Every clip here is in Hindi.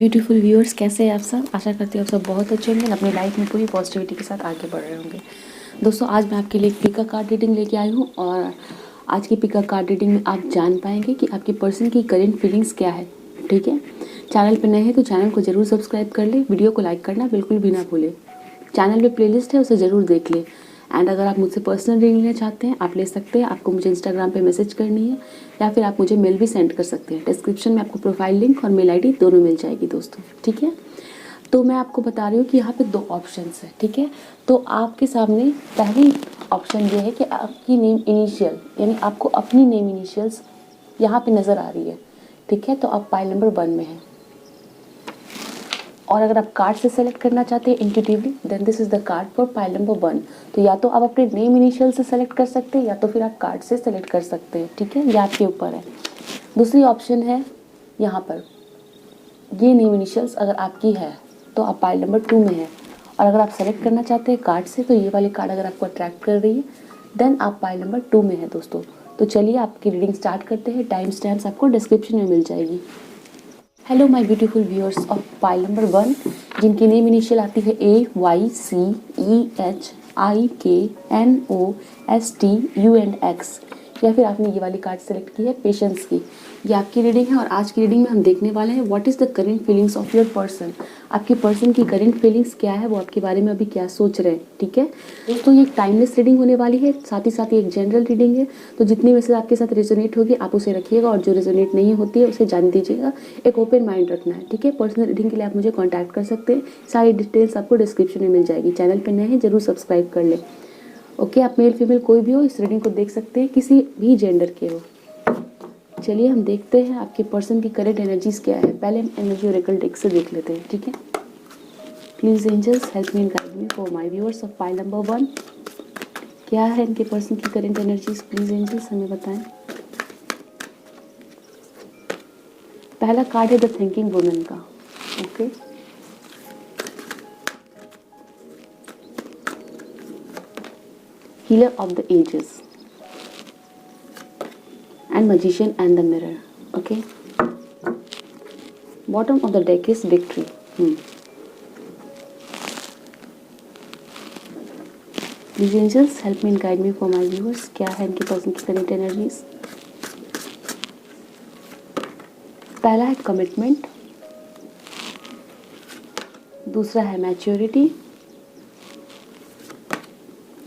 ब्यूटीफुल व्यूअर्स, कैसे हैं आप सब। आशा करती हूँ आप सब बहुत अच्छे होंगे, अपनी लाइफ में पूरी पॉजिटिविटी के साथ आगे बढ़ रहे होंगे। दोस्तों, आज मैं आपके लिए एक पिका कार्ड रीडिंग लेके आई हूँ और आज की पिका कार्ड रीडिंग में आप जान पाएंगे कि आपके पर्सन की करेंट फीलिंग्स क्या है। ठीक है, चैनल पर नए हैं तो चैनल को ज़रूर सब्सक्राइब कर ले, वीडियो को लाइक करना बिल्कुल भी ना भूलें। चैनल पे प्लेलिस्ट है, उसे ज़रूर देख लें। एंड अगर आप मुझसे पर्सनल रीडिंग लेना चाहते हैं आप ले सकते हैं। आपको मुझे इंस्टाग्राम पे मैसेज करनी है या फिर आप मुझे मेल भी सेंड कर सकते हैं। डिस्क्रिप्शन में आपको प्रोफाइल लिंक और मेल आईडी दोनों मिल जाएगी दोस्तों। ठीक है, तो मैं आपको बता रही हूँ कि यहाँ पे दो ऑप्शंस है। ठीक है, तो आपके सामने पहली ऑप्शन ये है कि आपकी नेम इनिशियल, यानी आपको अपनी नेम इनिशियल्स यहाँ पे नज़र आ रही है। ठीक है, तो आप पाइल नंबर 1 में हैं। और अगर आप कार्ड से सेलेक्ट करना चाहते हैं intuitively, then this is the card for pile number 1। तो या तो आप अपने नेम इनिशियल से सेलेक्ट कर सकते हैं या तो फिर आप कार्ड से सेलेक्ट कर सकते हैं। ठीक है, ये आपके ऊपर है। दूसरी ऑप्शन है यहाँ पर, ये नेम इनिशियल्स अगर आपकी है तो आप पाइल नंबर 2 में है। और अगर आप सेलेक्ट करना चाहते हैं कार्ड से, तो ये वाली कार्ड अगर आपको अट्रैक्ट कर रही है देन आप पाइल नंबर 2 में है दोस्तों। तो चलिए आपकी रीडिंग स्टार्ट करते हैं। टाइम स्टैम्प्स आपको डिस्क्रिप्शन में मिल जाएगी। Hello my beautiful viewers of pile number 1, जिनकी नेम इनिशियल आती है AYCEHIKNOSTU&X, या फिर आपने ये वाली कार्ड सेलेक्ट की है पेशेंस की। ये आपकी रीडिंग है और आज की रीडिंग में हम देखने वाले हैं what is the current feelings of your person. आपके पर्सन की करेंट फीलिंग्स क्या है, वो आपके बारे में अभी क्या सोच रहे हैं। ठीक है दोस्तों, ये एक टाइमलेस रीडिंग होने वाली है, साथ ही एक जनरल रीडिंग है। तो जितनी मैसेज आपके साथ रेजोनेट होगी आप उसे रखिएगा और जो रेजोनेट नहीं होती है उसे जान दीजिएगा। एक ओपन माइंड रखना है। ठीक है, पर्सनल रीडिंग के लिए आप मुझे कॉन्टैक्ट कर सकते हैं। सारी डिटेल्स आपको डिस्क्रिप्शन में मिल जाएगी। चैनल पर नए हैं जरूर सब्सक्राइब कर लें। ओके, आप मेल फीमेल कोई भी हो इस रीडिंग को देख सकते हैं, किसी भी जेंडर के हो। चलिए हम देखते हैं आपके पर्सन की करेंट एनर्जीज क्या है। पहले हम एनर्जी ओरेकल डेक से देख लेते हैं। ठीक है, please angels help me and guide me for my viewers of pile number 1। क्या है इनके पर्सन की करेंट एनर्जीज, प्लीज एंजल्स हमें बताएं। पहला कार्ड है द थिंकिंग वुमन का। Okay, healer of the ages and magician and the mirror. Okay, bottom of the deck is victory. Please angels help me and guide me for my viewers. क्या है इनके पर्सन की करंट एनर्जीज। पहला है कमिटमेंट, दूसरा है मैच्योरिटी,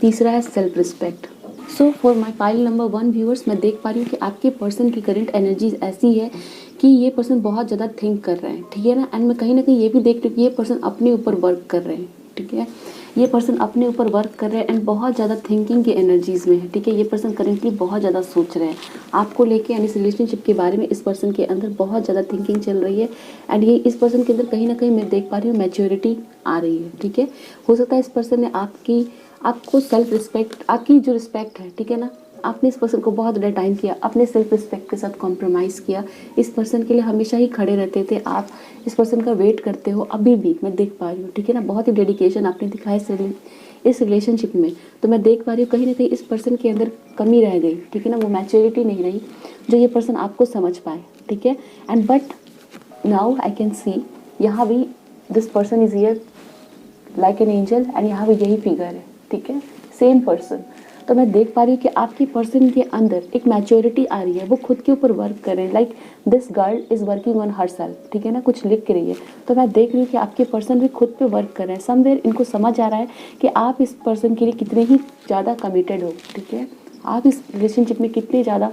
तीसरा है self respect. So for my pile number 1 viewers, मैं देख पा रही हूँ कि आपके पर्सन की करंट एनर्जीज ऐसी है कि ये पर्सन बहुत ज़्यादा थिंक कर रहे हैं। ठीक है ना, एंड मैं कहीं ना कहीं ये भी देख रही हूँ कि ये पर्सन अपने ऊपर वर्क कर रहे हैं। ठीक है, ये पर्सन अपने ऊपर वर्क कर रहे हैं एंड बहुत ज़्यादा थिंकिंग की एनर्जीज में है। ठीक है, ये पर्सन करेंटली बहुत ज़्यादा सोच रहे हैं आपको लेके, यानी इस रिलेशनशिप के बारे में इस पर्सन के अंदर बहुत ज़्यादा थिंकिंग चल रही है। एंड ये इस पर्सन के अंदर कहीं ना कहीं मैं देख पा रही हूँ मैच्योरिटी आ रही है। ठीक है, हो सकता है इस पर्सन ने आपको सेल्फ रिस्पेक्ट, आपकी जो रिस्पेक्ट है, ठीक है ना, आपने इस पर्सन को बहुत ज़्यादा टाइम किया, अपने सेल्फ रिस्पेक्ट के साथ कॉम्प्रोमाइज़ किया। इस पर्सन के लिए हमेशा ही खड़े रहते थे आप, इस पर्सन का वेट करते हो अभी भी, मैं देख पा रही हूँ। ठीक है ना, बहुत ही डेडिकेशन आपने दिखाया इस रिलेशनशिप में। तो मैं देख पा रही हूँ कहीं ना कहीं इस पर्सन के अंदर कमी रह गई। ठीक है ना, वो मैच्योरिटी नहीं रही जो ये पर्सन आपको समझ पाए। ठीक है, and but now I can सी यहाँ भी this person is here like an angel and यहाँ भी यही फिगर है। ठीक है, सेम पर्सन। तो मैं देख पा रही हूँ कि आपकी पर्सन के अंदर एक मैच्योरिटी आ रही है, वो खुद के ऊपर वर्क कर रहे हैं। Like this girl is working on her self. ठीक है ना, कुछ लिख के रही है। तो मैं देख रही हूँ कि आपके पर्सन भी खुद पे वर्क कर रहे हैं। समवेयर इनको समझ आ रहा है कि आप इस पर्सन के लिए कितने ही ज़्यादा कमिटेड हो। ठीक है, आप इस रिलेशनशिप में कितने ज़्यादा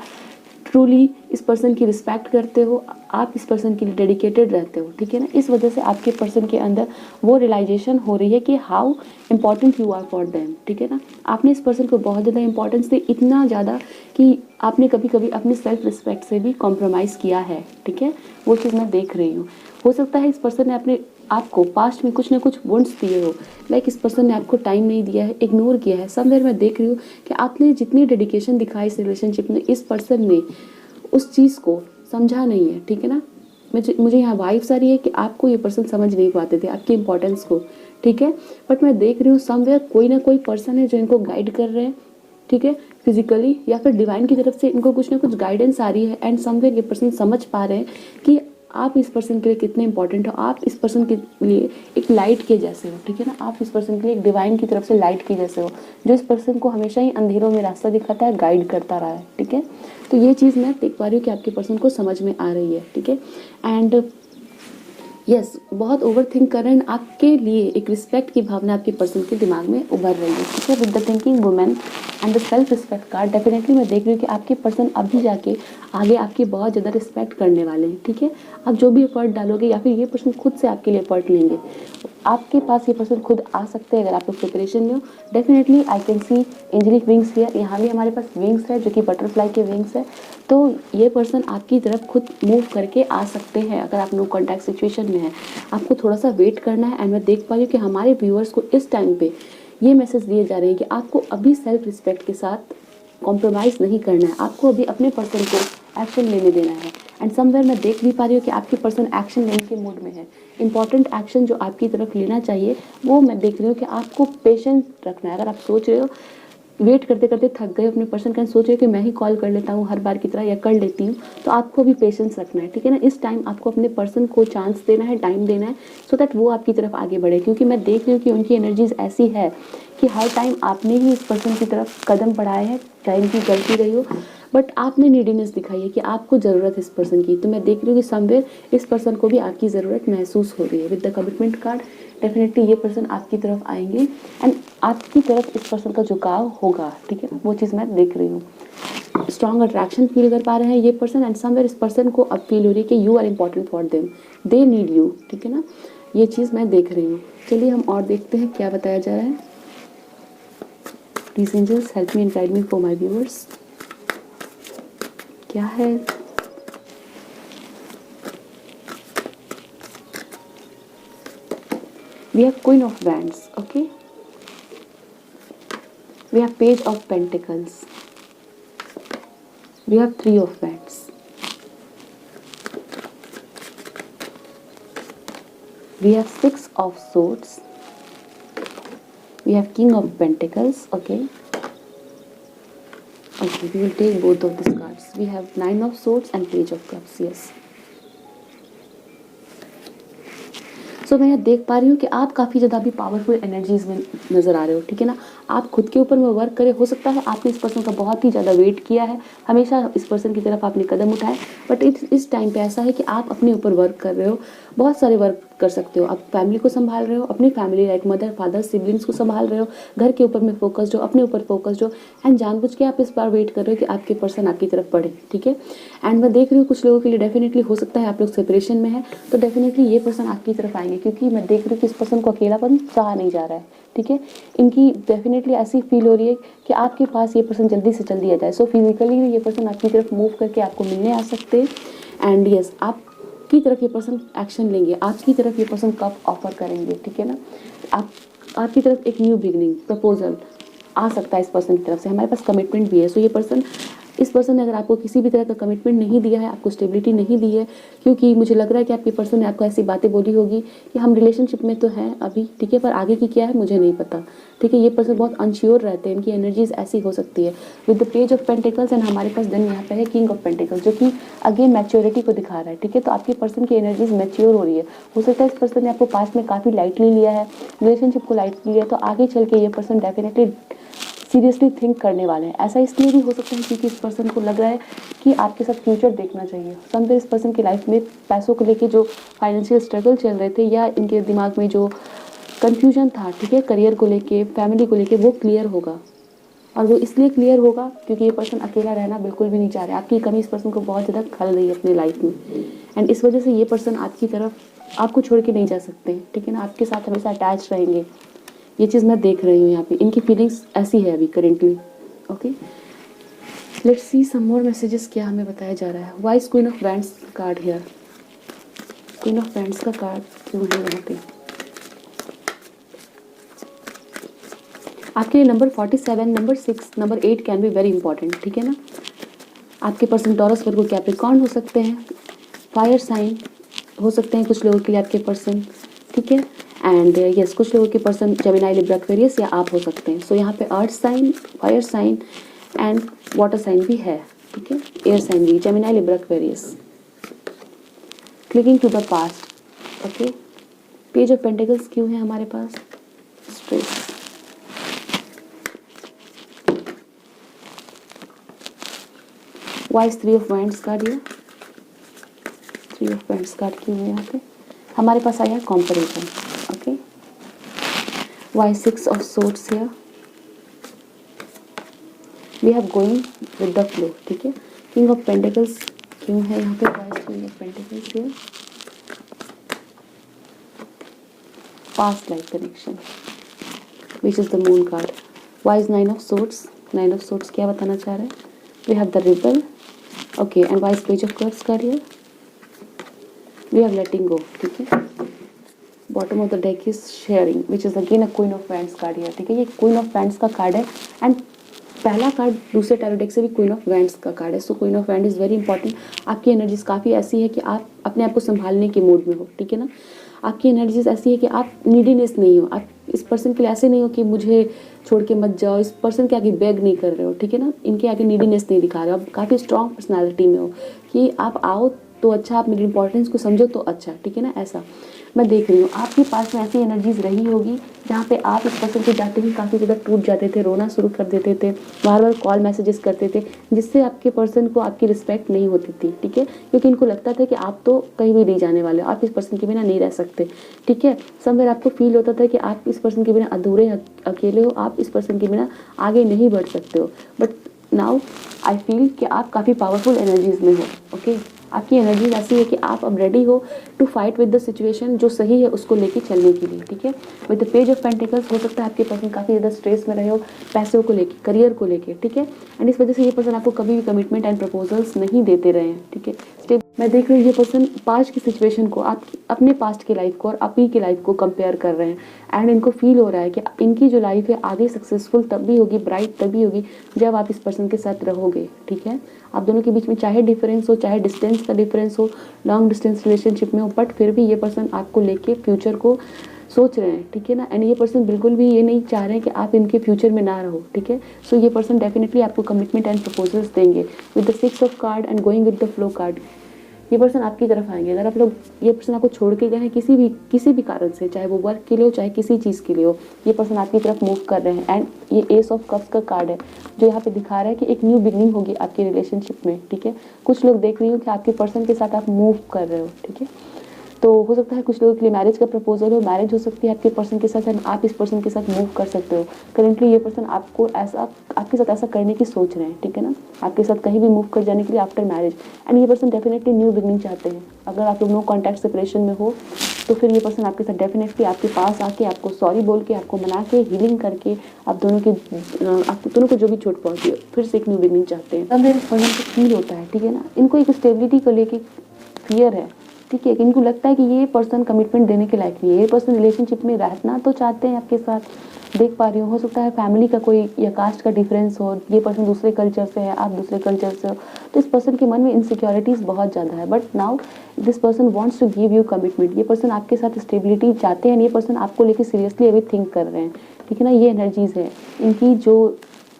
ट्रूली इस पर्सन की रिस्पेक्ट करते हो, आप इस पर्सन के लिए डेडिकेटेड रहते हो। ठीक है ना, इस वजह से आपके पर्सन के अंदर वो रियलाइजेशन हो रही है कि how important you are for them. ठीक है ना, आपने इस पर्सन को बहुत ज़्यादा इंपॉर्टेंस दी, इतना ज़्यादा कि आपने कभी कभी अपनी सेल्फ रिस्पेक्ट से भी कॉम्प्रोमाइज़ किया है। ठीक है, वो चीज़ मैं देख रही हूँ। हो सकता है इस पर्सन ने अपने आपको पास्ट में कुछ ना कुछ वुंड्स दिए हो। लाइक इस पर्सन ने आपको टाइम नहीं दिया है, इग्नोर किया है। समवेयर मैं देख रही हूँ कि आपने जितनी डेडिकेशन दिखाई इस रिलेशनशिप में, इस पर्सन ने उस चीज़ को समझा नहीं है। ठीक है ना, मुझे यहाँ वाइब्स आ रही है कि आपको ये पर्सन समझ नहीं पाते थे आपकी इंपॉर्टेंस को। ठीक है, बट मैं देख रही हूँ समवेयर कोई ना कोई पर्सन है जो इनको गाइड कर रहे हैं। ठीक है, फिजिकली या फिर डिवाइन की तरफ से इनको कुछ ना कुछ गाइडेंस आ रही है एंड समवेयर ये पर्सन समझ पा रहे हैं कि आप इस पर्सन के लिए कितने इंपॉर्टेंट हो, आप इस पर्सन के लिए एक लाइट के जैसे हो, ठीक है ना। आप इस पर्सन के लिए एक डिवाइन की तरफ से लाइट के जैसे हो, जो इस पर्सन को हमेशा ही अंधेरों में रास्ता दिखाता है, गाइड करता रहा है, ठीक है। तो ये चीज़ मैं देख पा रही हूँ कि आपके पर्सन को समझ में आ रही है, ठीक है। एंड यस, बहुत ओवर थिंक कर रहे हैं, आपके लिए एक रिस्पेक्ट की भावना आपके पर्सन के दिमाग में उभर रही है, ठीक है। With the thinking women and the self respect card, definitely मैं देख रही हूँ कि आपके पर्सन अभी जाके आगे आपकी बहुत ज़्यादा रिस्पेक्ट करने वाले हैं, ठीक है। आप जो भी एफर्ट डालोगे या फिर ये पर्सन खुद से आपके लिए एफर्ट लेंगे, आपके पास ये पर्सन खुद आ सकते हैं अगर आप लोग प्रिपरेशन में हो। Definitely I can see angelic wings here, यहाँ भी हमारे पास विंग्स है जो कि बटरफ्लाई के विंग्स है। तो ये पर्सन आपकी तरफ खुद मूव करके आ सकते हैं अगर आप नो कॉन्टैक्ट सिचुएशन में है। आपको थोड़ा सा वेट करना है। एंड मैं देख पा रही हूँ कि हमारे व्यूअर्स को इस टाइम पे ये मैसेज दिए जा रहे हैं कि आपको अभी सेल्फ रिस्पेक्ट के साथ कॉम्प्रोमाइज़ नहीं करना है, आपको अभी अपने पर्सन को एक्शन लेने देना है। एंड समवेयर मैं देख भी पा रही हूँ कि आपकी पर्सन एक्शन लेने के मूड में है। इंपॉर्टेंट एक्शन जो आपकी तरफ लेना चाहिए वो मैं देख रही हूँ कि आपको पेशेंस रखना है। अगर आप सोच रहे हो, वेट करते करते थक गए अपने पर्सन का, सोच रहे हो कि मैं ही कॉल कर लेता हूँ हर बार की तरह या कर लेती हूँ, तो आपको भी पेशेंस रखना है, ठीक है ना। इस टाइम आपको अपने पर्सन को चांस देना है, टाइम देना है, सो दैट वो आपकी तरफ आगे बढ़े। क्योंकि मैं देख रही हूँ कि उनकी एनर्जीज ऐसी है कि हर टाइम आपने ही इस पर्सन की तरफ कदम बढ़ाए हैं, चाहे इनकी गलती रही हो, बट आपने नीडीनेस दिखाई है कि आपको ज़रूरत है इस पर्सन की। तो मैं देख रही हूँ कि समवेयर इस पर्सन को भी आपकी ज़रूरत महसूस हो रही है। With the commitment card, definitely ये पर्सन आपकी तरफ आएंगे एंड आपकी तरफ इस पर्सन का झुकाव होगा, ठीक है। वो चीज़ मैं देख रही हूँ। स्ट्रॉन्ग अट्रैक्शन फील कर पा रहे हैं ये पर्सन एंड समवेयर इस पर्सन को अब फील हो रही है कि you are important for them, they need you, ठीक है ना। ये चीज़ मैं देख रही हूँ। चलिए हम और देखते हैं क्या बताया जा रहा है। Please angels help me and guide me for my viewers. क्या है? We have Queen of Wands, okay? We have Page of Pentacles. We have Three of Wands. We have Six of Swords. We have King of Pentacles, okay? Okay, we will take both of these cards. We have Nine of Swords and Page of Cups, yes. सो मैं यह देख पा रही हूँ कि आप काफ़ी ज़्यादा भी पावरफुल एनर्जीज में नज़र आ रहे हो, ठीक है ना। आप खुद के ऊपर में वर्क करें, हो सकता है आपने इस पर्सन का बहुत ही ज़्यादा वेट किया है, हमेशा इस पर्सन की तरफ आपने कदम उठाए, बट इस टाइम पे ऐसा है कि आप अपने ऊपर वर्क कर रहे हो। बहुत सारे वर्क कर सकते हो, आप फैमिली को संभाल रहे हो, अपनी family like mother father siblings को संभाल रहे हो, घर के ऊपर में फोकस्ड हो, अपने ऊपर फोकस्ड हो, एंड जानबूझ के आप इस बार वेट कर रहे हो कि आपके पर्सन आपकी तरफ बढ़े, ठीक है। एंड मैं देख रही हूँ कुछ लोगों के लिए डेफिनेटली हो सकता है आप लोग सेपरेशन में है, तो डेफिनेटली ये पर्सन आपकी तरफ आएंगे, क्योंकि मैं देख रही हूँ कि इस पर्सन को अकेलापन सहा नहीं जा रहा है, ठीक है। इनकी डेफिनेटली ऐसी फील हो रही है कि आपके पास ये पर्सन जल्दी से जल्दी आ जाए। सो फिजिकली ये पर्सन आपकी तरफ मूव करके आपको मिलने आ सकते हैं एंड यस आपकी तरफ ये पर्सन एक्शन लेंगे, आपकी तरफ ये पर्सन कब ऑफर करेंगे, ठीक है ना। आपकी तरफ एक न्यू बिगनिंग प्रपोजल आ सकता है इस पर्सन की तरफ से। हमारे पास कमिटमेंट भी है। सो ये पर्सन, इस पर्सन ने अगर आपको किसी भी तरह का कमिटमेंट नहीं दिया है, आपको स्टेबिलिटी नहीं दी है, क्योंकि मुझे लग रहा है कि आपके पर्सन ने आपको ऐसी बातें बोली होगी कि हम रिलेशनशिप में तो हैं अभी, ठीक है, पर आगे की क्या है मुझे नहीं पता, ठीक है। ये पर्सन बहुत अनश्योर रहते हैं, इनकी एनर्जीज ऐसी हो सकती है। With the page of pentacles and हमारे पास देन यहाँ पे है किंग ऑफ पेंटिकल्स, जो कि अगेन मैच्योरिटी को दिखा रहा है, ठीक है। तो आपके पर्सन की एनर्जीज मैच्योर हो रही है। हो सकता है इस पर्सन ने आपको पास्ट में काफ़ी लाइटली लिया है, रिलेशनशिप को लाइटली लिया, तो आगे चल के ये पर्सन डेफिनेटली सीरियसली थिंक करने वाले हैं। ऐसा इसलिए भी हो सकता है क्योंकि इस पर्सन को लग रहा है कि आपके साथ फ्यूचर देखना चाहिए। समवेयर इस पर्सन की लाइफ में पैसों को लेके जो फाइनेंशियल स्ट्रगल चल रहे थे या इनके दिमाग में जो कन्फ्यूजन था, ठीक है, करियर को लेके फैमिली को लेके, वो क्लियर होगा। और वो इसलिए क्लियर होगा क्योंकि ये पर्सन अकेला रहना बिल्कुल भी नहीं चाह रहा है। आपकी कमी इस पर्सन को बहुत ज़्यादा खल रही है अपनी लाइफ में एंड इस वजह से ये पर्सन आपकी तरफ आपको छोड़ के नहीं जा सकते, ठीक है ना। आपके साथ हमेशा अटैच रहेंगे। ये चीज़ मैं देख रही हूँ यहाँ पे। इनकी फीलिंग्स ऐसी है अभी currently, okay. Let's see some more messages क्या हमें बताया जा रहा है। Wise queen of wands card here. Queen of wands का कार्ड क्यों है यहाँ पे? आपके लिए number 47, number 6, number 8 can be very important, ठीक है ना। आपके पर्सन टॉरस वर्गो कैप्रिकॉर्न हो सकते हैं, फायर साइन हो सकते हैं कुछ लोगों के लिए आपके पर्सन, ठीक है। एंड यस कुछ लोगों के पर्सन जेमिनी लिब्रा एक्वेरियस या आप हो सकते हैं। सो यहाँ पे earth sign, fire sign and water sign भी है, ठीक है, एयर साइन भी, Gemini Libra Aquarius. Clicking to the past, okay. Page of pentacles क्यों है हमारे पास? Stress. Wise 3 of wands card, ये 3 ऑफ वांड्स कार्ड क्यों है यहाँ पे? हमारे पास आया comparison, okay. Wise 6 of swords here, we have going with the flow, ठीक है। किंग ऑफ पेंटिकल्स क्यों है यहाँ पे? Wise king of pentacles here, past life connection which is the moon card. Wise 9 of swords, 9 of swords क्या बताना चाह रहे हैं? We have the rebel, okay. And wise page of cups card here, we have letting go, ठीक है। Bottom of the deck is sharing which is again a queen of wands card here, ठीक है। ये क्वीन ऑफ वैंड्स का कार्ड है एंड पहला कार्ड दूसरे टैरो डेक से भी क्वीन ऑफ वैंड्स का कार्ड है। सो queen of wand is very important. आपकी एनर्जीज काफ़ी ऐसी है कि आप अपने आप को संभालने के मूड में हो, ठीक है ना। आपकी एनर्जीज ऐसी है कि आप नीडीनेस नहीं हो, आप इस पर्सन के लिए ऐसे नहीं हो कि मुझे छोड़ के मत जाओ, इस पर्सन के आगे बेग नहीं कर रहे हो, ठीक है ना। इनके आगे नीडीनेस नहीं दिखा रहे हो, आप काफ़ी स्ट्रॉन्ग पर्सनैलिटी में हो कि आप आओ तो अच्छा, आप मेरी इंपॉर्टेंस को समझो तो अच्छा, ठीक है ना। ऐसा मैं देख रही हूँ आपके पास में ऐसी एनर्जीज रही होगी जहाँ पे आप इस पर्सन के जाते ही काफ़ी ज़्यादा टूट जाते थे, रोना शुरू कर देते थे, बार बार कॉल मैसेजेस करते थे, जिससे आपके पर्सन को आपकी रिस्पेक्ट नहीं होती थी, ठीक है। क्योंकि इनको लगता था कि आप तो कहीं भी नहीं जाने वाले हो, आप इस पर्सन के बिना नहीं रह सकते, ठीक है। समवेयर आपको फील होता था कि आप इस पर्सन के बिना अधूरे अकेले हो, आप इस पर्सन के बिना आगे नहीं बढ़ सकते हो। बट नाउ आई फील कि आप काफ़ी पावरफुल एनर्जीज में हो, ओके। आपकी एनर्जी ऐसी है कि आप अब रेडी हो to fight with the situation, जो सही है उसको लेके चलने के लिए, ठीक है। With the page of pentacles हो सकता है आपके पर्सन काफ़ी ज़्यादा स्ट्रेस में रहे हो, पैसों को लेके, करियर को लेके, ठीक है। एंड इस वजह से ये पर्सन आपको कभी भी कमिटमेंट एंड प्रपोजल्स नहीं देते रहे हैं, ठीक है। स्टेप मैं देख रही हूँ ये पर्सन पास्ट की सिचुएशन को, आप अपने पास्ट की लाइफ को और अपनी की लाइफ को कंपेयर कर रहे हैं एंड इनको फील हो रहा है कि इनकी जो लाइफ है आगे सक्सेसफुल तब भी होगी, ब्राइट तभी होगी जब आप इस पर्सन के साथ रहोगे, ठीक है। आप दोनों के बीच में चाहे डिफरेंस हो, चाहे डिस्टेंस का डिफरेंस हो, लॉन्ग डिस्टेंस रिलेशनशिप में हो, बट फिर भी ये पर्सन आपको लेके फ्यूचर को सोच रहे हैं, ठीक है ना। एंड ये पर्सन बिल्कुल भी ये नहीं चाह रहे हैं कि आप इनके फ्यूचर में ना रहो, ठीक है। सो ये पर्सन डेफिनेटली आपको कमिटमेंट एंड प्रपोजल्स देंगे with the 6 of card and going with the flow card. ये पर्सन आपकी तरफ आएंगे। अगर आप लोग ये पर्सन आपको छोड़ के गए हैं किसी भी कारण से, चाहे वो वर्क के लिए हो चाहे किसी चीज़ के लिए हो, ये पर्सन आपकी तरफ मूव कर रहे हैं। एंड ये एस ऑफ कप्स का कार्ड है जो यहाँ पे दिखा रहा है कि एक न्यू बिगनिंग होगी आपकी रिलेशनशिप में, ठीक है। कुछ लोग देख रही हो कि आपके पर्सन के साथ आप मूव कर रहे हो, ठीक है। तो हो सकता है कुछ लोगों के लिए मैरिज का प्रपोजल हो, मैरिज हो सकती है आपके पर्सन के साथ एंड आप इस पर्सन के साथ मूव कर सकते हो। करेंटली ये पर्सन आपको ऐसा आपके साथ ऐसा करने की सोच रहे हैं, ठीक है ना। आपके साथ कहीं भी मूव कर जाने के लिए आफ्टर मैरिज। एंड ये पर्सन डेफिनेटली न्यू बिगनिंग चाहते हैं। अगर आप लोग नो कॉन्टैक्ट सेपरेशन में हो तो फिर ये पर्सन आपके साथ डेफिनेटली आपके पास आके आपको सॉरी बोल के, आपको मना के, हीलिंग करके आप दोनों को जो भी चोट पहुंची फिर से एक न्यू बिगनिंग चाहते हैं। तब मेरे पर्सन को फील होता है, ठीक है ना। इनको एक स्टेबिलिटी को लेके फियर है, ठीक है। इनको लगता है कि ये पर्सन कमिटमेंट देने के लायक नहीं है। ये पर्सन रिलेशनशिप में रहना तो चाहते हैं आपके साथ, देख पा रही हूँ। हो सकता है फैमिली का कोई या कास्ट का डिफरेंस हो, ये पर्सन दूसरे कल्चर से है, आप दूसरे कल्चर से हो, तो इस पर्सन के मन में इनसिक्योरिटीज़ बहुत ज़्यादा है। But now this person wants to give you commitment. ये पर्सन आपके साथ स्टेबिलिटी चाहते हैं, ये पर्सन आपको लेके सीरियसली अभी थिंक कर रहे हैं, ठीक है ना। ये एनर्जीज़ है इनकी, जो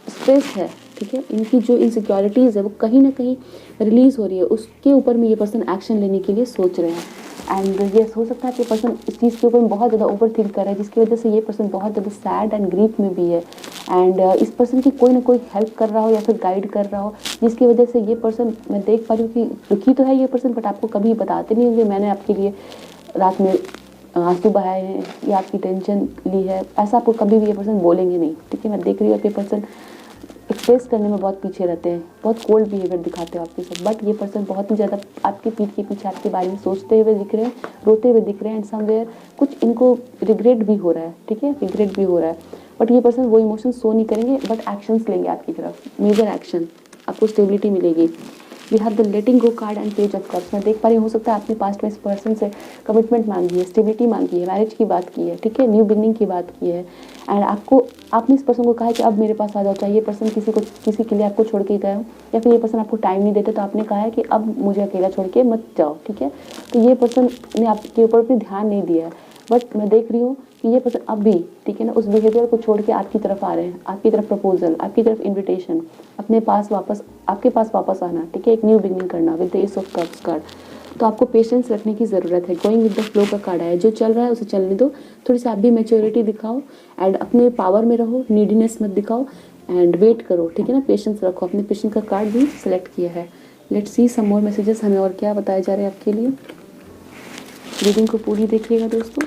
स्ट्रेस है, ठीक है, इनकी जो इनसिक्योरिटीज़ है वो कहीं ना कहीं रिलीज़ हो रही है, उसके ऊपर में ये पर्सन एक्शन लेने के लिए सोच रहे हैं। एंड ये हो सकता है कि पर्सन इस चीज़ के ऊपर बहुत ज़्यादा ओवर थिंक कर रहा है, जिसकी वजह से ये पर्सन बहुत ज़्यादा सैड एंड ग्रीफ में भी है। एंड इस पर्सन की कोई ना कोई हेल्प कर रहा हो या फिर गाइड कर रहा हो, जिसकी वजह से ये पर्सन, मैं देख पा रही हूँ कि दुखी तो है ये पर्सन, बट आपको कभी बताते नहीं होंगे मैंने आपके लिए रात में आंसू बहाए हैं या आपकी टेंशन ली है, ऐसा आपको कभी भी ये पर्सन बोलेंगे नहीं, ठीक है। मैं देख रही हूँ कि ये पर्सन एक्सप्रेस करने में बहुत पीछे रहते हैं, बहुत कोल्ड बिहेवियर दिखाते हो आपके साथ। बट ये पर्सन बहुत ही ज़्यादा आपके पीठ के पीछे आपके बारे में सोचते हुए दिख रहे हैं, रोते हुए दिख रहे हैं। एंड समवेयर कुछ इनको रिग्रेट भी हो रहा है, ठीक है, रिग्रेट भी हो रहा है। बट ये पर्सन वो इमोशन शो नहीं करेंगे, बट एक्शंस लेंगे आपकी तरफ, मेजर एक्शन, आपको स्टेबिलिटी मिलेगी। We have the letting go card and page of cups. मैं देख पा रही हूँ हो सकता है आपने पास्ट में इस पर्सन से कमिटमेंट मांगी है, स्टेबिलिटी मांगी है, मैरिज की बात की है, ठीक है, न्यू बिगनिंग की बात की है। एंड आपने इस पर्सन को कहा है कि अब मेरे पास आ जाओ, चाहे ये पर्सन किसी के लिए आपको छोड़ के गए हो या फिर ये पर्सन आपको टाइम नहीं देते, तो आपने कहा है कि अब मुझे अकेला छोड़ के मत जाओ, ठीक है। तो ये पर्सन ने आपके ऊपर भी ध्यान नहीं दिया है। बट मैं देख रही हूँ कि ये पर्सन अब भी, ठीक है ना, उस बिहेवियर को छोड़ के आपकी तरफ आ रहे हैं, आपकी तरफ प्रपोजल, आपकी तरफ इन्विटेशन, आपके पास वापस आना, ठीक है, एक न्यू बिगनिंग करना with the ace of cups card. तो आपको पेशेंस रखने की ज़रूरत है। गोइंग विद द फ्लो का कार्ड है, जो चल रहा है उसे चलने दो, थोड़ी सी आप भी मैच्योरिटी दिखाओ एंड अपने पावर में रहो, नीडीनेस मत दिखाओ एंड वेट करो, ठीक है ना, पेशेंस रखो। अपने पेशेंस का कार्ड भी सिलेक्ट किया है। Let's see some more messages, हमें और क्या बताए जा रहे हैं आपके लिए। रीडिंग को पूरी देखिएगा दोस्तों।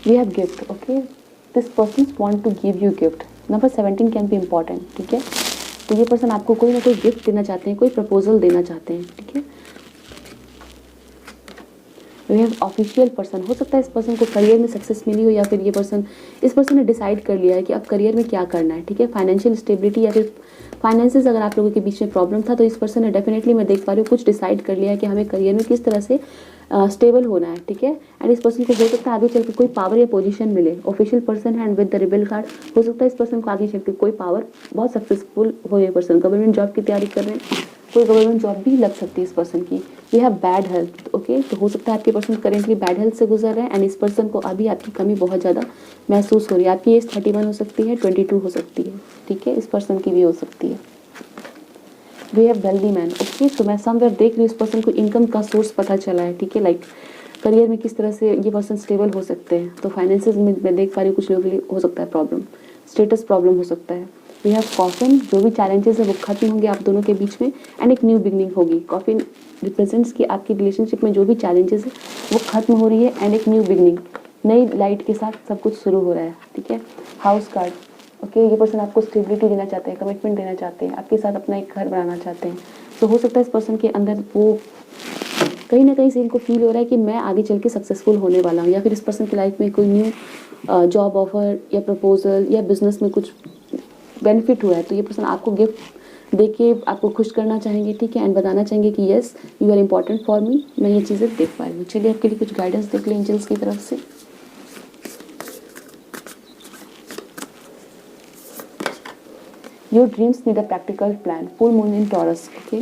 We have gift, okay, this person want to give you gift. Number 17 can be important, ठीक है। तो ये पर्सन आपको कोई ना कोई गिफ्ट देना चाहते हैं, कोई प्रपोजल देना चाहते हैं, ठीक है। वी हैव ऑफिशियल पर्सन, हो सकता है इस पर्सन को करियर में सक्सेस मिली हो, या फिर ये पर्सन, इस पर्सन ने डिसाइड कर लिया है कि अब करियर में क्या करना है, ठीक है। फाइनेंशियल स्टेबिलिटी या फिर फाइनेंसेस अगर आप लोगों के बीच में प्रॉब्लम था, तो इस पर्सन ने डेफिनेटली, मैं देख पा रही हूँ, कुछ डिसाइड कर लिया है कि हमें करियर में किस तरह से स्टेबल होना है, ठीक है। एंड इस पर्सन को हो सकता है आगे चल के कोई पावर या पोजीशन मिले। ऑफिशियल पर्सन है and with the rebel card, हो सकता है इस पर्सन को आगे चल के कोई पावर, बहुत सक्सेसफुल हो ये पर्सन। गवर्नमेंट जॉब की तैयारी कर रहे हैं, कोई गवर्नमेंट जॉब भी लग सकती है इस पर्सन की। We have bad health, okay, तो हो सकता है आपके पर्सन करेंटली बैड हेल्थ से गुजर रहे हैं एंड इस पर्सन को अभी आपकी कमी बहुत ज़्यादा महसूस हो रही है। आपकी एज 31 हो सकती है, 22 हो सकती है, ठीक है, इस पर्सन की भी हो सकती है। We have wealthy man, okay, तो मैं समवेयर देख रही हूँ इस पर्सन को इनकम का सोर्स पता चला है, ठीक है। लाइक करियर में किस तरह से ये पर्सन स्टेबल हो सकते हैं। तो फाइनेंसिस में मैं देख पा रही हूँ कुछ लोगों के लिए हो सकता है प्रॉब्लम, स्टेटस प्रॉब्लम हो सकता है। वी हैव कॉफिन, जो भी चैलेंजेस है वो खत्म होंगे आप दोनों के बीच में एंड एक न्यू बिगनिंग होगी। कॉफिन रिप्रेजेंट्स कि आपकी रिलेशनशिप में जो भी चैलेंजेस है वो खत्म हो रही है एंड एक न्यू बिगनिंग, नई लाइट के साथ सब कुछ शुरू हो रहा है, ठीक है। हाउस कार्ड, ओके, ये पर्सन आपको स्टेबिलिटी देना चाहते हैं, कमिटमेंट देना चाहते हैं, आपके साथ अपना एक घर बनाना चाहते हैं। तो हो सकता है इस पर्सन के अंदर वो कहीं ना कहीं से इनको फील हो रहा है कि मैं आगे चल के सक्सेसफुल होने वाला हूँ, या फिर इस पर्सन की लाइफ में कोई न्यू जॉब ऑफर या प्रपोजल या बिजनेस में कुछ बेनिफिट हुआ है। तो ये पर्सन आपको गिफ्ट दे के आपको खुश करना चाहेंगे, ठीक है, एंड बताना चाहेंगे कि yes you are important for me. मैं ये चीज़ें देख पा रही हूँ। चलिए आपके लिए कुछ गाइडेंस देख लें एंजल्स की तरफ से। Your dreams need a practical plan, full moon in Taurus, okay.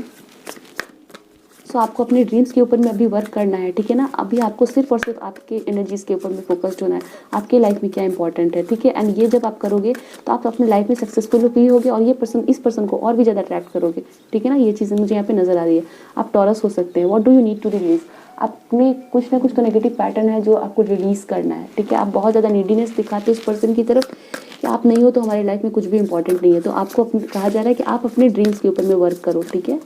So आपको अपने ड्रीम्स के ऊपर में अभी वर्क करना है, ठीक है ना। अभी आपको सिर्फ और सिर्फ आपके एनर्जीज के ऊपर में फोकस्ड होना है, आपके लाइफ में क्या इंपॉर्टेंट है, ठीक है। एंड ये जब आप करोगे तो आप अपने लाइफ में सक्सेसफुल भी होगे और ये पर्सन, इस पर्सन को और भी ज़्यादा अट्रैक्ट करोगे, ठीक है ना। ये चीज़ें मुझे यहाँ पे नजर आ रही है। आप टॉरस हो सकते हैं। What do you need to release, आपने कुछ ना कुछ तो नेगेटिव पैटर्न है जो आपको रिलीज करना है, ठीक है। आप बहुत ज़्यादा नीडीनेस दिखाते हो उस पर्सन की तरफ कि आप नहीं हो तो हमारी लाइफ में कुछ भी इंपॉर्टेंट नहीं है। तो आपको कहा जा रहा है कि आप अपने ड्रीम्स के ऊपर में वर्क करो, ठीक है।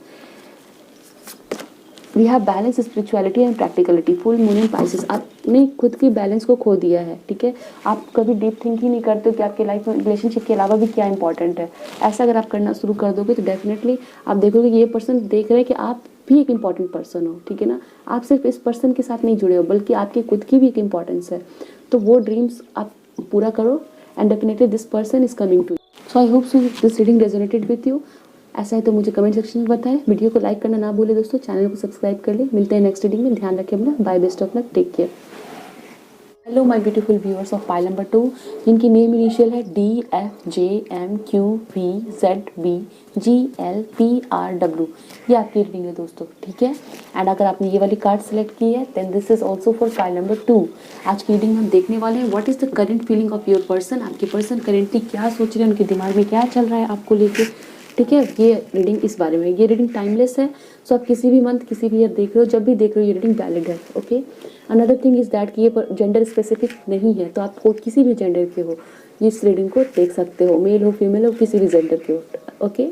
We have balance spirituality and practicality, full moon in Pisces, आपने खुद की बैलेंस को खो दिया है, ठीक है। आप कभी डीप थिंक ही नहीं करते कि आपके लाइफ में रिलेशनशिप के अलावा भी क्या इंपॉर्टेंट है। ऐसा अगर आप करना शुरू कर दोगे तो डेफिनेटली आप देखोगे कि ये पर्सन देख रहे हैं कि आप भी एक इम्पॉर्टेंट पर्सन हो, ठीक है ना। आप सिर्फ इस पर्सन के साथ नहीं जुड़े हो बल्कि आपके खुद की भी एक इम्पॉर्टेंस है। तो वो ड्रीम्स आप पूरा करो and definitely this person is coming to. So I hope so this reading resonated with you. ऐसा है तो मुझे कमेंट सेक्शन में बताएं। वीडियो को लाइक करना ना भूलें दोस्तों, चैनल को सब्सक्राइब कर लें। मिलते हैं नेक्स्ट रीडिंग में। ध्यान रखें अपना। Bye, best of luck, take care. Hello my beautiful viewers of pile number 2, जिनकी नेम इनिशियल है DFJMQVZBGLPRW। ये आपकी रीडिंग है दोस्तों, ठीक है। एंड अगर आपने ये वाली कार्ड सेलेक्ट की है then this is also for pile number 2। आज की रीडिंग में हम देखने वाले हैं what is the current feeling of your person. आपके पर्सन करेंटली क्या सोच रहे हैं, उनके दिमाग में क्या चल रहा है आपको लेके, ठीक है। ये रीडिंग इस बारे में, ये रीडिंग टाइमलेस है। सो आप किसी भी मंथ, किसी भी ईयर देख रहे हो, जब भी देख रहे हो ये रीडिंग वैलिड है, okay. Another thing is that कि ये जेंडर स्पेसिफिक नहीं है, तो आप किसी भी जेंडर के हो इस रीडिंग को देख सकते हो, मेल हो फीमेल हो किसी भी जेंडर के हो, ओके।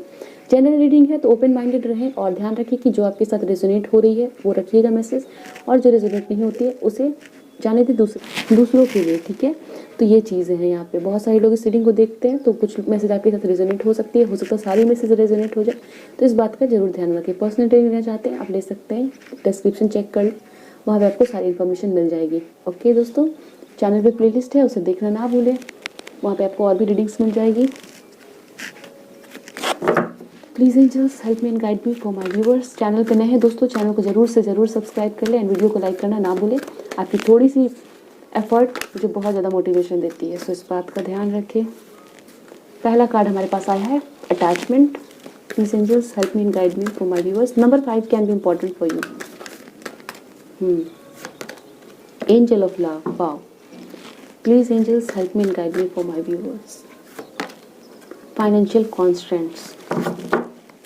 जनरल रीडिंग है तो ओपन माइंडेड रहें और ध्यान रखिए कि जो आपके साथ रेजोनेट हो रही है वो रखिएगा मैसेज, और जो रेजोनेट नहीं होती है उसे जाने दे दूसरों के लिए, ठीक है। तो ये चीज़ें हैं यहाँ पे। बहुत सारे लोग इस रीडिंग को देखते हैं तो कुछ मैसेज आपके साथ रेजोनेट हो सकती है, हो सकता है सारी मैसेज रेजोनेट हो जाए, तो इस बात का जरूर ध्यान रखें। पर्सनल ट्रेनिंग लेना चाहते हैं आप ले सकते हैं, डिस्क्रिप्शन चेक कर लें, वहाँ पे आपको सारी इन्फॉर्मेशन मिल जाएगी, ओके दोस्तों। चैनल पे प्लेलिस्ट है, उसे देखना ना भूलें, वहाँ पे आपको और भी रीडिंग्स मिल जाएगी। Please angels help me and guide me for my viewers. Channel पे नए हैं दोस्तों, चैनल को जरूर से ज़रूर सब्सक्राइब कर लें एंड वीडियो को लाइक करना ना भूलें। आपकी थोड़ी सी एफर्ट मुझे बहुत ज़्यादा मोटिवेशन देती है, सो इस बात का ध्यान रखें। पहला कार्ड हमारे पास आया है attachment. Please angels help me and guide me for my viewers. Number 5 can be important for you. Angel of love, wow. Please angels help me and guide me for my viewers. Financial constraints,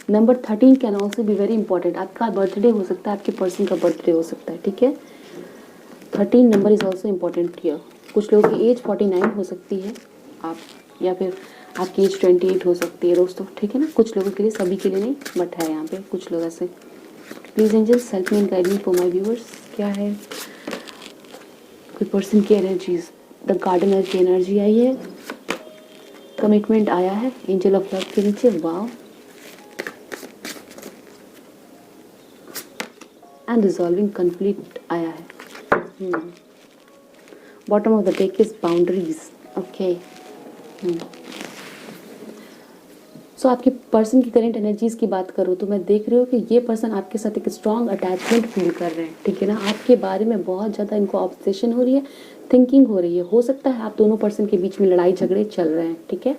number 13 can also be very important. आपका बर्थडे हो सकता है, आपके पर्सन का बर्थडे हो सकता है, ठीक है। 13 number is also important here. कुछ लोगों की एज 49 हो सकती है, आप या फिर आपकी एज 28 हो सकती है दोस्तों, ठीक है ना। कुछ लोगों के लिए, सभी के लिए नहीं, बट है यहाँ पे कुछ लोग ऐसे। Please angels help me and guide me for my viewers. क्या है कोई पर्सन की एनर्जीज? द गार्डनर की एनर्जी आई है, कमिटमेंट आया है एंजल ऑफ लव के नीचे, वाव, एंड रिजॉल्विंग कंप्लीट आया है। Bottom of the deck is boundaries, okay. So आपके पर्सन की करेंट एनर्जीज़ की बात करूँ तो मैं देख रही हूँ कि ये पर्सन आपके साथ एक स्ट्रॉन्ग अटैचमेंट फील कर रहे हैं, ठीक है ना। आपके बारे में बहुत ज़्यादा इनको ऑब्सेशन हो रही है, थिंकिंग हो रही है। हो सकता है आप दोनों पर्सन के बीच में लड़ाई झगड़े चल रहे हैं, ठीक है।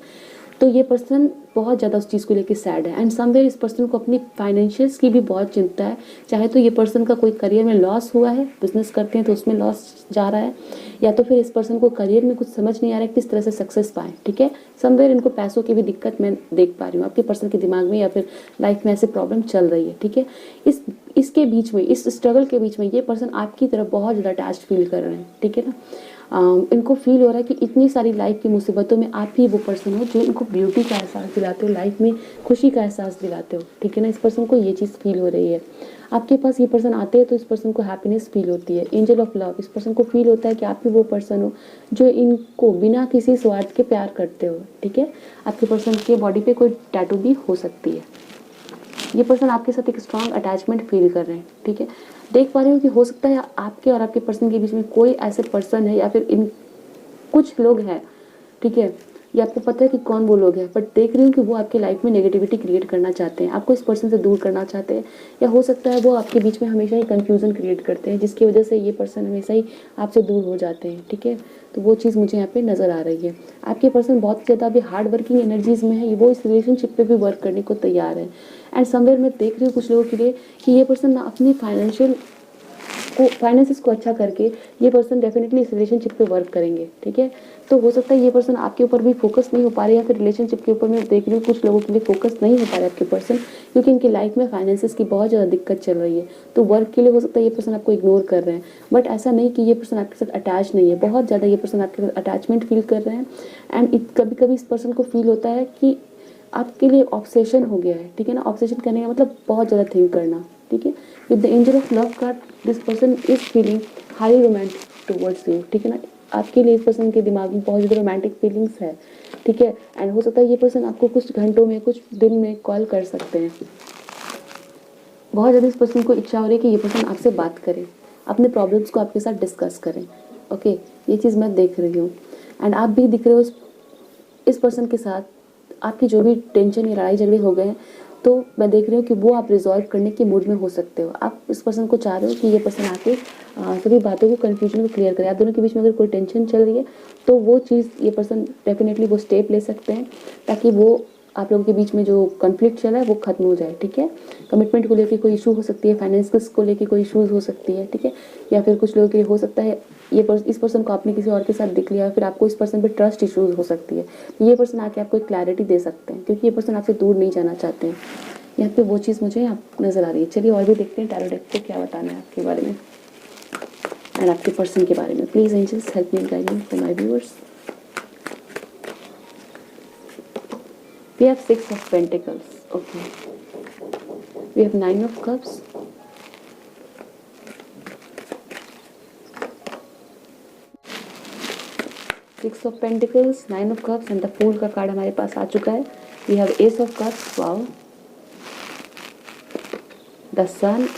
तो ये पर्सन बहुत ज़्यादा उस चीज़ को लेकर सैड है, एंड समवेयर इस पर्सन को अपनी फाइनेंशियल्स की भी बहुत चिंता है। चाहे तो ये पर्सन का कोई करियर में लॉस हुआ है, बिजनेस करते हैं तो उसमें लॉस जा रहा है, या तो फिर इस पर्सन को करियर में कुछ समझ नहीं आ रहा है किस तरह से सक्सेस पाए, ठीक है। समवेयर इनको पैसों की भी दिक्कत मैं देख पा रही हूँ आपके पर्सन के दिमाग में, या फिर लाइफ में ऐसे प्रॉब्लम चल रही है, ठीक है। इसके बीच में, इस स्ट्रगल के बीच में ये पर्सन आपकी तरफ बहुत ज़्यादा अटैच फील कर रहे हैं, ठीक है ना। इनको फील हो रहा है कि इतनी सारी लाइफ की मुसीबतों में आप ही वो पर्सन हो जो इनको ब्यूटी का एहसास दिलाते हो, लाइफ में खुशी का एहसास दिलाते हो, ठीक है ना। इस पर्सन को ये चीज़ फील हो रही है। आपके पास ये पर्सन आते हैं तो इस पर्सन को हैप्पीनेस फील होती है, एंजल ऑफ लव। इस पर्सन को फील होता है कि आप ही वो पर्सन हो जो इनको बिना किसी स्वार्थ के प्यार करते हो, ठीक है। आपके पर्सन के बॉडी पे कोई टैटू भी हो सकती है। ये पर्सन आपके साथ एक स्ट्रॉन्ग अटैचमेंट फील कर रहे हैं, ठीक है। देख पा रही हूँ कि हो सकता है आपके और आपके पर्सन के बीच में कोई ऐसे पर्सन है, या फिर इन कुछ लोग हैं, ठीक है। ये आपको पता है कि कौन वो लोग हैं, बट देख रही हूँ कि वो आपकी लाइफ में नेगेटिविटी क्रिएट करना चाहते हैं, आपको इस पर्सन से दूर करना चाहते हैं, या हो सकता है वो आपके बीच में हमेशा ही कन्फ्यूज़न क्रिएट करते हैं, जिसकी वजह से ये पर्सन हमेशा ही आपसे दूर हो जाते हैं, ठीक है। तो वो चीज़ मुझे यहाँ पे नज़र आ रही है। आपके पर्सन बहुत ज़्यादा अभी हार्ड वर्किंग एनर्जीज में है, वो इस रिलेशनशिप पे भी वर्क करने को तैयार है। एंड समवेयर मैं देख रही हूँ कुछ लोगों के लिए कि ये पर्सन ना अपनी फाइनेंसेस को अच्छा करके ये पर्सन डेफिनेटली इस रिलेशनशिप पे वर्क करेंगे, ठीक है। तो हो सकता है ये पर्सन आपके ऊपर भी फोकस नहीं हो पा रहे, या फिर रिलेशनशिप के ऊपर मैं देख रही हूँ कुछ लोगों के लिए फोकस नहीं हो पा रहा है आपके पर्सन, क्योंकि इनकी लाइफ में फाइनेंसेस की बहुत ज़्यादा दिक्कत चल रही है। तो वर्क के लिए हो सकता है ये पर्सन आपको इग्नोर कर रहे हैं, बट ऐसा नहीं कि ये पर्सन आपके साथ अटैच नहीं है, बहुत ज़्यादा ये पर्सन आपके साथ अटैचमेंट फील कर रहे हैं। एंड कभी कभी इस पर्सन को फील होता है कि आपके लिए ऑब्सेशन हो गया है, ठीक है ना। ऑब्सेशन करने का मतलब बहुत ज़्यादा थिंक करना, ठीक है। With the angel of love card this person is feeling highly romantic towards you, ठीक है ना। आपके लिए इस पर्सन के दिमाग में बहुत ज़्यादा रोमांटिक फीलिंग्स है, ठीक है। एंड हो सकता है ये पर्सन आपको कुछ घंटों में, कुछ दिन में कॉल कर सकते हैं। बहुत ज़्यादा इस पर्सन को इच्छा हो रही है कि ये पर्सन आपसे बात करे, अपने प्रॉब्लम्स को आपके साथ डिस्कस करें, ओके। ये चीज़ मैं देख रही हूँ। एंड आप भी दिख रहे हो इस पर्सन के साथ। आपकी जो भी टेंशन या लड़ाई झगड़े हो गए, तो मैं देख रही हूँ कि वो आप रिजॉल्व करने के मूड में हो सकते हो। आप इस पर्सन को चाह रहे हो कि ये पर्सन आके सभी बातों को, कन्फ्यूजन को क्लियर करे। आप दोनों के बीच में अगर कोई टेंशन चल रही है तो वो चीज़ ये पर्सन डेफिनेटली वो स्टेप ले सकते हैं, ताकि वो आप लोगों के बीच में जो कॉन्फ्लिक्ट चल रहा है वो खत्म हो जाए, ठीक है। कमिटमेंट को लेकर कोई इशू हो सकती है, फाइनेंस को लेकर कोई इशूज़ हो सकती है, ठीक है। या फिर कुछ लोगों के लिए हो सकता है इस पर्सन को आपने किसी और के साथ देख लिया, फिर आपको इस पर्सन पे ट्रस्ट इश्यूज हो सकती है। ये पर्सन आके आपको एक क्लैरिटी दे सकते हैं, क्योंकि ये पर्सन आपसे दूर नहीं जाना चाहते हैं। यहाँ पे वो चीज़ मुझे आप नज़र आ रही है। चलिए और भी देखते हैं टैरो डेक को क्या बताना है आपके बारे में एंड आपके पर्सन के बारे में। Please angels help me guide me for my viewers. We have 6 of Pentacles, okay. We have 9 of Cups. 6 of Pentacles, 9 of Cups and the Fool का कार्ड हमारे पास आ चुका है। We have Ace of Cups, wow. The Sun,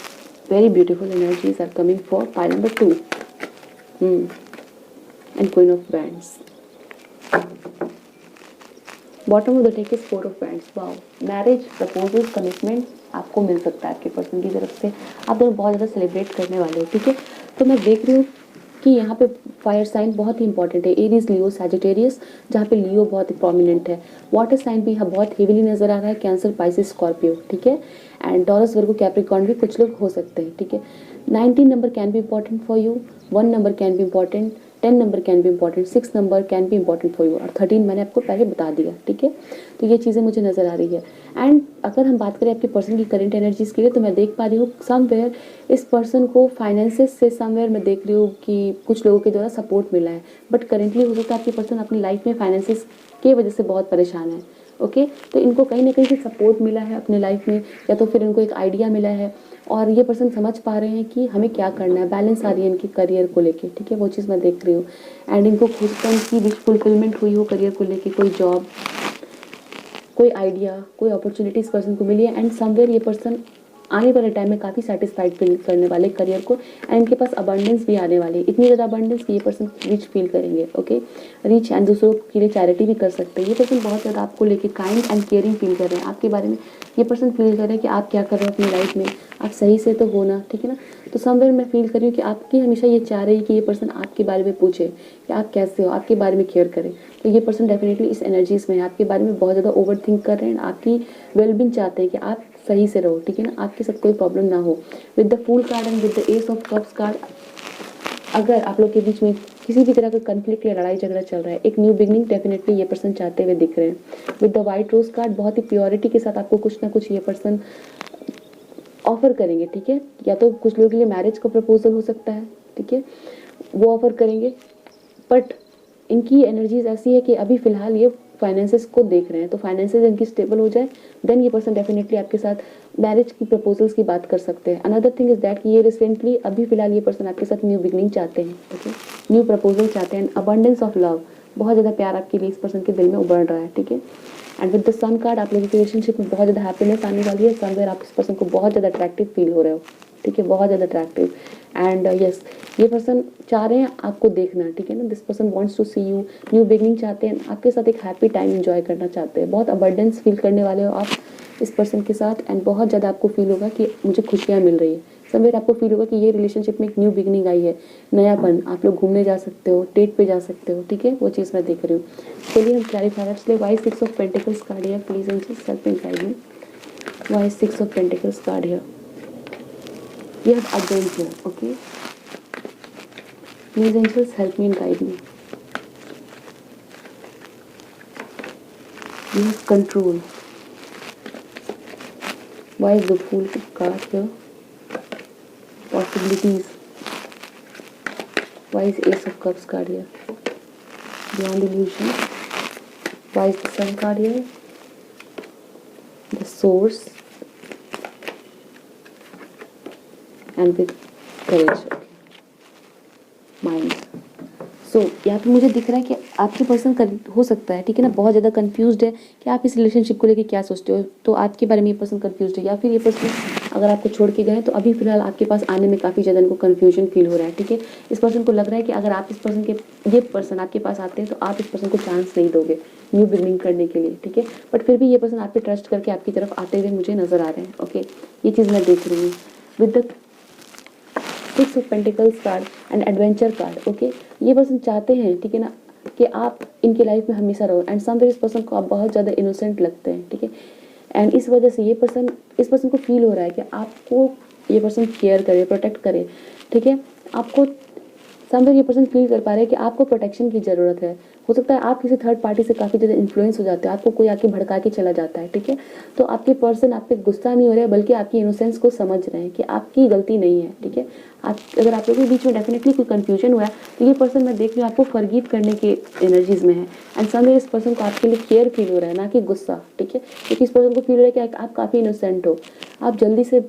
very beautiful energies are coming for pile number 2. And Queen of Wands. Bottom of the deck is 4 of wands, wow. Marriage proposal commitment आपको मिल सकता है आपके पर्सन की तरफ से। आप दोनों बहुत ज़्यादा सेलिब्रेट करने वाले हो, ठीक है। तो मैं देख रही हूँ कि यहाँ पे फायर साइन बहुत ही इंपॉर्टेंट है, एरीज, लियो, सैजिटेरियस, जहाँ पे लियो बहुत ही प्रोमिनेंट है। वाटर साइन भी यहाँ बहुत हेवीली नजर आ रहा है, कैंसर, पाइसिस, स्कॉर्पियो, ठीक है। एंड टॉरस, वर्गो, कैप्रिकॉर्न भी कुछ लोग हो सकते हैं, ठीक है। 19 number can be important for you, 1 number can be important, 10 number can be important, 6 number can be important for you, और 13 मैंने आपको पहले बता दिया, ठीक है। तो ये चीज़ें मुझे नज़र आ रही है। एंड अगर हम बात करें आपके पर्सन की करंट एनर्जीज़ के लिए, तो मैं देख पा रही हूँ समवेयर इस पर्सन को फाइनेंसेस से समवेयर मैं देख रही हूँ कि कुछ लोगों के द्वारा सपोर्ट मिला है, बट करेंटली हो सकता है आपकी पर्सन अपनी लाइफ में फाइनेंसेस की वजह से बहुत परेशान है। ओके, तो इनको कहीं ना कहीं से सपोर्ट मिला है अपने लाइफ में, या तो फिर इनको एक आइडिया मिला है और ये पर्सन समझ पा रहे हैं कि हमें क्या करना है, बैलेंस आ रही है इनकी करियर को लेके, ठीक है, वो चीज़ मैं देख रही हूँ। एंड इनको खुद का इनकी विश फुलफिलमेंट हुई हो करियर को लेके, कोई जॉब, कोई आइडिया, कोई अपॉर्चुनिटी इस पर्सन को मिली है। एंड समवेयर ये पर्सन आने वाले टाइम में काफ़ी सेटिस्फाइड फील करने वाले करियर को, एंड इनके पास अबंडेंस भी आने वाली है, इतनी ज़्यादा अबंडेंस कि ये पर्सन रिच फील करेंगे। ओके, रिच, एंड दूसरों के लिए चैरिटी भी कर सकते हैं। ये पर्सन बहुत ज़्यादा आपको लेके काइंड एंड केयरिंग फील कर रहे हैं, आपके बारे में ये पर्सन फील कर रहे हैं कि आप क्या कर रहे हो अपनी लाइफ में, आप सही से तो हो ना, ठीक है ना। तो समवेयर मैं फील कर रही हूँ कि आपकी हमेशा ये चाह रही है कि ये पर्सन आपके बारे में पूछे कि आप कैसे हो, आपके बारे में केयर करें। तो ये पर्सन डेफिनेटली इस एनर्जीज में है, आपके बारे में बहुत ज़्यादा ओवर थिंक कर रहे हैं, आपकी वेलबींग चाहते हैं कि आप सही से रहो, ठीक है ना, आपके साथ कोई प्रॉब्लम ना हो। With the fool card and with the ace of cups card, अगर आप लोग के बीच में किसी भी तरह का कन्फ्लिक्ट या लड़ाई झगड़ा चल रहा है, एक न्यू बिगनिंग डेफिनेटली ये पर्सन चाहते हुए दिख रहे हैं। With the white rose card, बहुत ही प्योरिटी के साथ आपको कुछ ना कुछ ये पर्सन ऑफर करेंगे, ठीक है, या तो कुछ लोगों के लिए मैरिज का प्रपोजल हो सकता है, ठीक है, वो ऑफर करेंगे। बट इनकी एनर्जीज ऐसी है कि अभी फिलहाल ये फाइनेंसेस को देख रहे हैं, तो फाइनेंसेस इनकी स्टेबल हो जाए, देन ये पर्सन डेफिनेटली आपके साथ मैरिज की प्रपोजल्स की बात कर सकते हैं। अनदर थिंग इज दैट कि ये रिसेंटली अभी फिलहाल ये पर्सन आपके साथ न्यू बिगनिंग चाहते हैं, ओके, न्यू प्रपोजल चाहते हैं। अबंडेंस ऑफ लव, बहुत ज़्यादा प्यार आपके लिए इस पर्सन के दिल में उभर रहा है, ठीक है। And with the sun card, आप लोगों की रिलेशनशिप में बहुत ज़्यादा हैप्पीनेस आने वाली है। समवेयर आप इस पर्सन को बहुत ज़्यादा अट्रैक्टिव फील हो रहे हो, ठीक है, बहुत ज़्यादा अट्रैक्टिव। एंड यस, ये पर्सन चाह रहे हैं आपको देखना, ठीक है ना, this person wants to see you, new beginning चाहते हैं, आपके साथ एक हैप्पी टाइम एंजॉय करना चाहते हैं। बहुत अबंडेंस फील करने वाले हो आप इस पर्सन के साथ, एंड बहुत ज़्यादा आपको फील होगा कि मुझे खुशियाँ मिल रही है। समवेयर आपको फील होगा कि ये रिलेशनशिप में एक न्यू बिगनिंग आई है, नयापन, आप लोग घूमने जा सकते हो, डेट पे जा सकते हो, ठीक है, वो चीज़ मैं देख रही हूँ। चलिए हम क्लैरिफायर्स ले। वाई 6 ऑफ पेंटिकल्स कार्ड है, please angels help me guide me. Why 6 of pentacles card है, you have again here, okay, please angels help me and guide me. You have control. Why is the Fool card here? Possibilities. Why is Ace of Cups card here? Beyond illusion. Why is the Sun card here? The Source. And with courage. Mind. सो यहाँ पे मुझे दिख रहा है कि आपके पर्सन हो सकता है, ठीक है ना, बहुत ज़्यादा कंफ्यूज्ड है कि आप इस रिलेशनशिप को लेके क्या सोचते हो, तो आपके बारे में ये पर्सन कंफ्यूज्ड है, या फिर ये पर्सन अगर आपको छोड़ के गए तो अभी फिलहाल आपके पास आने में काफ़ी ज़्यादा इनको कन्फ्यूजन फील हो रहा है, ठीक है। इस पर्सन को लग रहा है कि अगर आप इस पर्सन के, ये पर्सन आपके पास आते हैं तो आप इस पर्सन को चांस नहीं दोगे न्यू बिगनिंग करने के लिए, ठीक है, बट फिर भी ये पर्सन आप पे ट्रस्ट करके आपकी तरफ आते हुए मुझे नज़र आ रहे हैं, ओके, ये चीज़ मैं देख रही हूँ। With the 6 of pentacles card and adventure card, okay, ये पर्सन चाहते हैं, ठीक है ना, कि आप इनकी लाइफ में हमेशा रहो। एंड समवेयर इस पर्सन को आप बहुत ज़्यादा इनोसेंट लगते हैं, ठीक है, एंड इस वजह से इस पर्सन को फील हो रहा है कि आपको ये पर्सन केयर करे, प्रोटेक्ट करे, ठीक है, आपको समवेयर ये पर्सन फील कर पा रहे हैं कि आपको प्रोटेक्शन की ज़रूरत है। हो सकता है आप किसी थर्ड पार्टी से काफ़ी ज़्यादा इन्फ्लुएंस हो जाते हो, आपको कोई आके भड़का के चला जाता है, ठीक है, तो आपके पर्सन आप पे गुस्सा नहीं हो रहे हैं, बल्कि आपकी इनोसेंस को समझ रहे हैं कि आपकी गलती नहीं है, ठीक है। अगर आप लोगों के बीच में डेफिनेटली कोई कन्फ्यूजन हुआ है, तो ये पर्सन मैं देख रही हूँ आपको फॉरगिव करने के एनर्जीज में है। एंड समवेयर इस पर्सन को आपके लिए केयर फील हो रहा है, ना कि गुस्सा, ठीक है, क्योंकि इस पर्सन को फील हो रहा है कि आप काफ़ी इनोसेंट हो, आप जल्दी से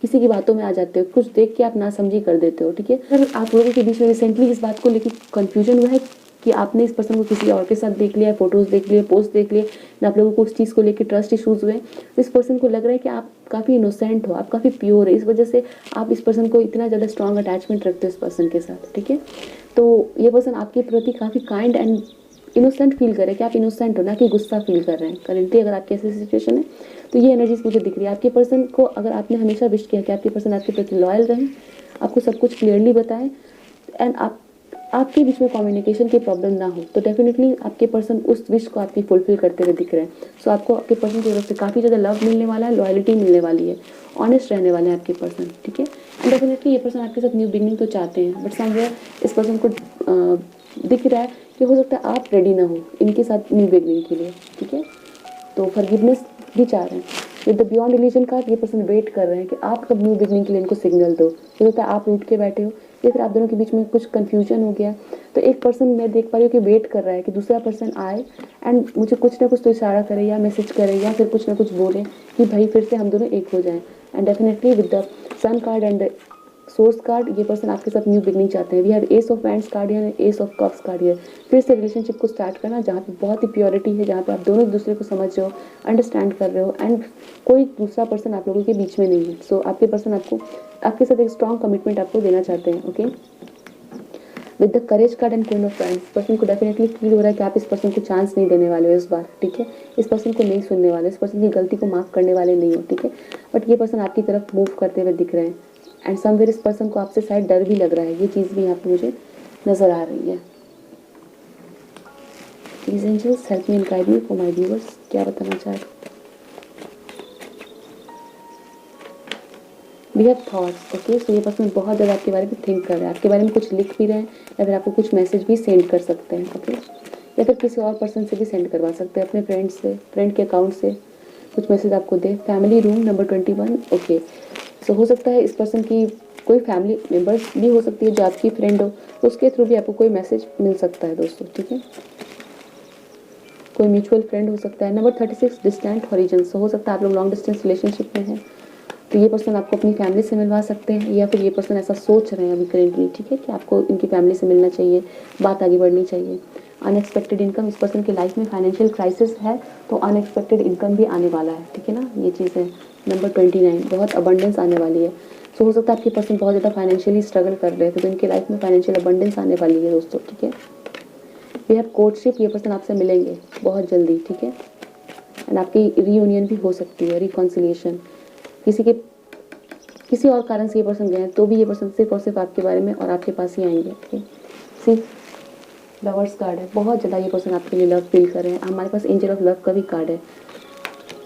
किसी की बातों में आ जाते हो, कुछ देख के आप नासमझी कर देते हो, ठीक है। अगर आप लोगों के बीच में रिसेंटली इस बात को लेकर कन्फ्यूजन हुआ है कि आपने इस पर्सन को किसी और के साथ देख लिया, फोटोज़ देख लिए, पोस्ट देख लिए, आप लोगों को उस चीज़ को लेकर ट्रस्ट इशूज़ हुए, तो इस पर्सन को लग रहा है कि आप काफ़ी इनोसेंट हो, आप काफ़ी प्योर है, इस वजह से आप इस पर्सन को इतना ज़्यादा स्ट्रॉन्ग अटैचमेंट रखते हो इस पर्सन के साथ, ठीक है। तो ये पर्सन आपके प्रति काफ़ी काइंड एंड इनोसेंट फील कर रहे हैं कि आप इनोसेंट हो, ना कि गुस्सा फील कर रहे हैं। करेंटली अगर आपकी ऐसी सिचुएशन है तो ये एनर्जीज मुझे दिख रही है। आपके पर्सन को अगर आपने हमेशा विश किया कि आपके पर्सन आपके प्रति लॉयल रहें, आपको सब कुछ क्लियरली बताएं, एंड आप आपके बीच में कम्युनिकेशन की प्रॉब्लम ना हो तो डेफिनेटली आपके पर्सन उस विश को आपकी फुलफिल करते हुए दिख रहे हैं। सो आपको आपके पर्सन की तरफ से काफ़ी ज़्यादा लव मिलने वाला है, लॉयल्टी मिलने वाली है, ऑनेस्ट रहने वाले हैं आपके पर्सन, ठीक है। एंड डेफिनेटली ये पर्सन आपके साथ न्यू बिगनिंग तो चाहते हैं, बट समवेयर इस पर्सन को दिख रहा है कि हो सकता है आप रेडी ना हो इनके साथ न्यू बिगनिंग के लिए, ठीक है। तो फॉरगिवनेस भी चाह रहे हैं। With the beyond religion card ये पर्सन वेट कर रहे हैं कि आप कब न्यू बिगनिंग के लिए इनको सिग्नल दो। हो सकता है आप रूठ के बैठे हो या फिर आप दोनों के बीच में कुछ कन्फ्यूजन हो गया, तो एक पर्सन मैं देख पा रही हूँ कि वेट कर रहा है कि दूसरा पर्सन आए एंड मुझे कुछ ना कुछ तो इशारा करे या मैसेज करे या फिर कुछ ना कुछ बोले कि भाई फिर से हम दोनों एक हो जाएं। And definitely with the sun card and source card ये पर्सन आपके साथ न्यू बिगनिंग चाहते हैं। We have ace of hands card है, एस ऑफ कप्स कार्ड है। फिर से रिलेशनशिप को स्टार्ट करना जहाँ पे बहुत ही प्योरिटी है, जहाँ पे आप दोनों एक दूसरे को समझ रहे हो, अंडरस्टैंड कर रहे हो एंड कोई दूसरा पर्सन आप लोगों के बीच में नहीं है। सो आपके पर्सन आपको आपके साथ एक स्ट्रॉन्ग कमिटमेंट आपको देना चाहते हैं, okay. With the courage card and queen of friends person को डेफिनेटली फील हो रहा है कि आप इस पर्सन को चांस नहीं देने वाले हो इस बार, ठीक है। इस पर्सन को नहीं सुनने वाले, इस पर्सन की गलती को माफ़ करने वाले नहीं हो, ठीक है। बट ये पर्सन आपकी तरफ मूव करते हुए दिख रहे हैं एंड समवेयर इस पर्सन को आपसे शायद डर भी लग रहा है, ये चीज़ भी यहाँ पे मुझे नज़र आ रही है। Please angels help me and guide me for my viewers, क्या बताना चाह रहे। We have thoughts, okay. So ये पर्सन बहुत ज़्यादा आपके बारे में थिंक कर रहे हैं, आपके बारे में कुछ लिख भी रहे हैं या फिर आपको कुछ मैसेज भी सेंड कर सकते हैं, ओके। या फिर किसी और पर्सन से भी सेंड करवा सकते हैं, अपने फ्रेंड से, फ्रेंड के अकाउंट से कुछ मैसेज आपको दे। Family room number 21, okay. So हो सकता है इस पर्सन की कोई फैमिली मेम्बर्स भी हो सकती है जो आपकी फ्रेंड हो, तो उसके थ्रू भी आपको कोई मैसेज मिल सकता है दोस्तों, ठीक है। कोई म्यूचुअल फ्रेंड हो सकता है। नंबर 36 डिस्टेंट हॉरिजन, सो हो सकता है आप लोग लॉन्ग डिस्टेंस रिलेशनशिप में हैं, तो ये पर्सन आपको अपनी फैमिली से मिलवा सकते हैं या फिर ये पर्सन ऐसा सोच रहे हैं अभी करेंटली, ठीक है, कि आपको इनकी फैमिली से मिलना चाहिए, बात आगे बढ़नी चाहिए। अनएक्सपेक्टेड इनकम, इस पर्सन की लाइफ में फाइनेंशियल क्राइसिस है तो अनएक्सपेक्टेड इनकम भी आने वाला है, ठीक है ना, ये चीज़ है। नंबर 29 बहुत अबंडेंस आने वाली है। सो हो सकता है आपके पर्सन बहुत ज़्यादा फाइनेंशियली स्ट्रगल कर रहे थे तो इनकी लाइफ में फाइनेंशियल अबंडेंस आने वाली है दोस्तों, ठीक है। वी हैव कोर्टशिप, ये पर्सन आपसे मिलेंगे बहुत जल्दी, ठीक है। एंड आपकी रीयूनियन भी हो सकती है, रिकॉन्सिलिएशन। किसी और कारण से ये पर्सन गए तो भी ये पर्सन सिर्फ और सिर्फ आपके बारे में और आपके पास ही आएंगे, ठीक है। सिर्फ लवर्स कार्ड है, बहुत ज़्यादा ये पर्सन आपके लिए लव फील कर रहे हैं। हमारे पास एंजल ऑफ लव का भी कार्ड है,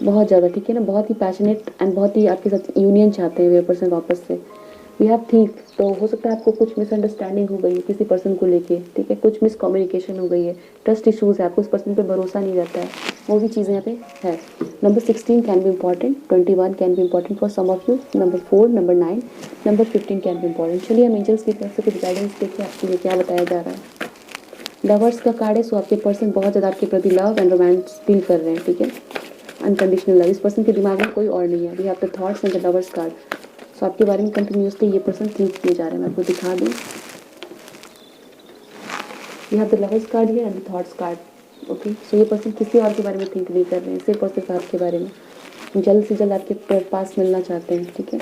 बहुत ज़्यादा, ठीक है ना, बहुत ही पैशनेट एंड बहुत ही आपके साथ यूनियन चाहते हैं ये पर्सन वापस से। वी हैव थीफ, तो हो सकता है आपको कुछ मिसअंडरस्टैंडिंग हो गई है किसी पर्सन को लेके, ठीक है, कुछ मिसकम्युनिकेशन हो गई है, ट्रस्ट इशूज़ है, आपको इस पर्सन पे भरोसा नहीं रहता है, वो भी चीज़ें यहाँ पे है। Number 16 can be important, 21 can be important for some of you, number 4, number 9, number 15 can be important. चलिए हम एंजल्स की तरफ से कुछ गाइडेंस देखिए आपके लिए क्या बताया जा रहा है। लवर्स का कार्ड है, सो आपके पर्सन बहुत ज़्यादा आपके प्रति लव एंड रोमांस फील कर रहे हैं, ठीक है, अनकंडीशनल लव। इस पर्सन के दिमाग में कोई और नहीं है। We have the thoughts and the lovers card, so आपके बारे में कंटिन्यूसली ये पर्सन थिंक किए जा रहे हैं। मैं आपको दिखा दूँ, we have the lovers card है and the thoughts card, okay. So ये पर्सन किसी और के बारे में थिंक नहीं कर रहे हैं, सिर्फ और सिर्फ आपके बारे में जल्द से जल्द आपके पास मिलना चाहते हैं, ठीक है।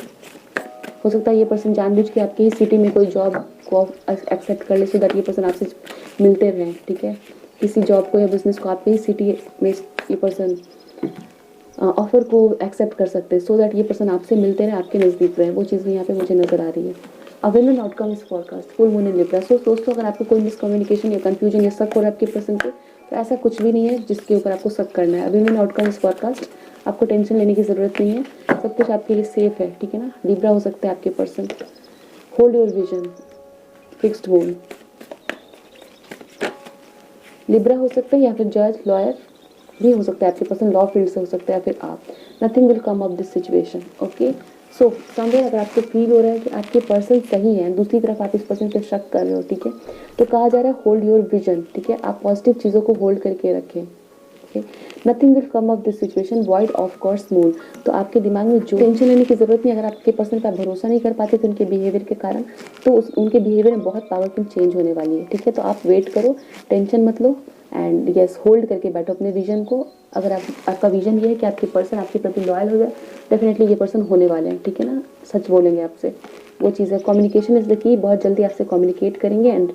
हो सकता है ये पर्सन जानबूझ के आपकी ही सिटी में कोई जॉब को एक्सेप्ट कर ले सो दैट ये पर्सन आपसे मिलते रहें, ठीक है। किसी जॉब को या बिजनेस को आपके ही सिटी में ये पर्सन ऑफर को एक्सेप्ट कर सकते हैं सो दैट ये पर्सन आपसे मिलते रहे, आपके नज़दीक रहे, वो चीज़ भी यहाँ पे मुझे नज़र आ रही है। अवेलेबल आउटकम इस forecast full moon in Libra. So दोस्तों अगर आपको कोई मिसकम्युनिकेशन या कंफ्यूजन या शक हो रहा है आपके पर्सन पे, तो ऐसा कुछ भी नहीं है जिसके ऊपर आपको शक करना है। अवेलेबल आउटकम इस फोरकास्ट, आपको टेंशन लेने की ज़रूरत नहीं है, सब कुछ आपके लिए सेफ है, ठीक है ना। लिब्रा हो सकता है आपके person, hold your vision, fixed moon. Libra हो सकता है या फिर जज लॉयर भी हो सकता है आपके पर्सन, लॉ फील्ड से हो सकता है या फिर आप। Nothing will come of this situation, okay. So somewhere अगर आपको फील हो रहा है कि आपके पर्सन सही है, दूसरी तरफ आप इस पर्सन पे शक कर रहे हो, ठीक है, तो कहा जा रहा है होल्ड योर विजन, ठीक है, आप पॉजिटिव चीज़ों को होल्ड करके रखें, okay. Nothing will come of this situation void of course moon, तो आपके दिमाग में जो टेंशन लेने की जरूरत नहीं। अगर आपके पर्सन पर भरोसा नहीं कर पाते तो उनके बिहेवियर के कारण, तो उनके बिहेवियर में बहुत पावरफुल चेंज होने वाली है, ठीक है। तो आप वेट करो, टेंशन मत लो एंड यस होल्ड करके बैठो अपने विजन को। अगर आपका विजन ये है कि आपके पर्सन आपके प्रति लॉयल हो जाए, डेफिनेटली ये पर्सन होने वाले हैं, ठीक है ना, सच बोलेंगे आपसे, वो चीज़ है। कम्युनिकेशन इज द की, बहुत जल्दी आपसे कम्युनिकेट करेंगे एंड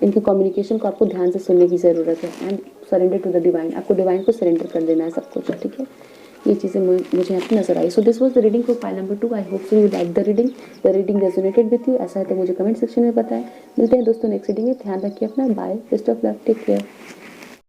इनकी कम्युनिकेशन को आपको ध्यान से सुनने की ज़रूरत है। And surrender to the divine, आपको डिवाइन को सरेंडर कर देना है सब कुछ, ठीक है। ये चीज़ें मुझे यहाँ पे नजर आई। So this was the reading for pile number 2। I hope so you like the reading resonated with you. ऐसा है तो मुझे कमेंट सेक्शन में बताएं। मिलते हैं दोस्तों नेक्स्ट रीडिंग में। ध्यान रखिए अपना। Bye, best of luck, take care.